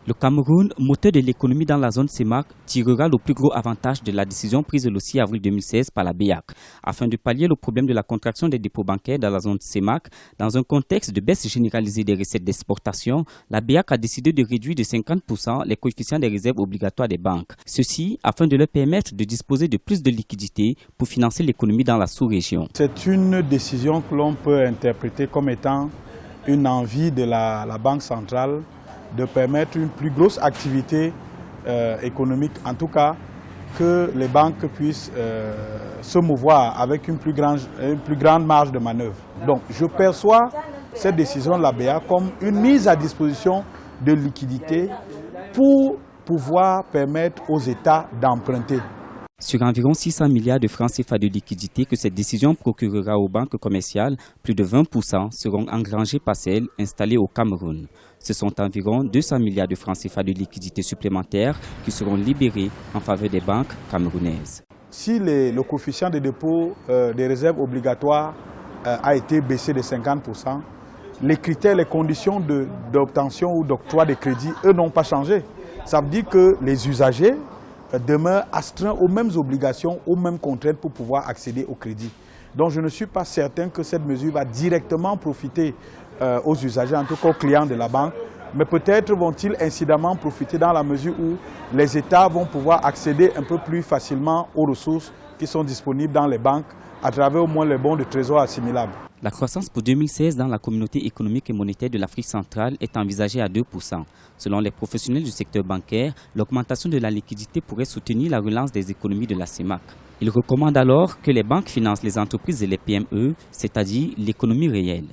Le Cameroun, moteur de l'économie dans la zone CEMAC, tirera le plus gros avantage de la décision prise le 6 avril 2016 par la BEAC. Afin de pallier le problème de la contraction des dépôts bancaires dans la zone CEMAC, dans un contexte de baisse généralisée des recettes d'exportation, la BEAC a décidé de réduire de 50% les coefficients des réserves obligatoires des banques. Ceci afin de leur permettre de disposer de plus de liquidités pour financer l'économie dans la sous-région. C'est une décision que l'on peut interpréter comme étant une envie de la Banque centrale de permettre une plus grosse activité économique, en tout cas que les banques puissent se mouvoir avec une plus grande marge de manœuvre. Donc je perçois cette décision de la BEAC comme une mise à disposition de liquidités pour pouvoir permettre aux États d'emprunter. Sur environ 600 milliards de francs CFA de liquidités que cette décision procurera aux banques commerciales, plus de 20% seront engrangés par celles installées au Cameroun. Ce sont environ 200 milliards de francs CFA de liquidités supplémentaires qui seront libérés en faveur des banques camerounaises. Si le coefficient de dépôt des réserves obligatoires a été baissé de 50%, les critères, les conditions d'obtention ou d'octroi de crédit, eux, n'ont pas changé. Ça veut dire que les usagers demeurent astreints aux mêmes obligations, aux mêmes contraintes pour pouvoir accéder au crédit. Donc je ne suis pas certain que cette mesure va directement profiter aux usagers, en tout cas aux clients de la banque, mais peut-être vont-ils incidemment profiter dans la mesure où les États vont pouvoir accéder un peu plus facilement aux ressources qui sont disponibles dans les banques à travers au moins les bons de trésor assimilables. La croissance pour 2016 dans la communauté économique et monétaire de l'Afrique centrale est envisagée à 2%. Selon les professionnels du secteur bancaire, l'augmentation de la liquidité pourrait soutenir la relance des économies de la CEMAC. Ils recommandent alors que les banques financent les entreprises et les PME, c'est-à-dire l'économie réelle.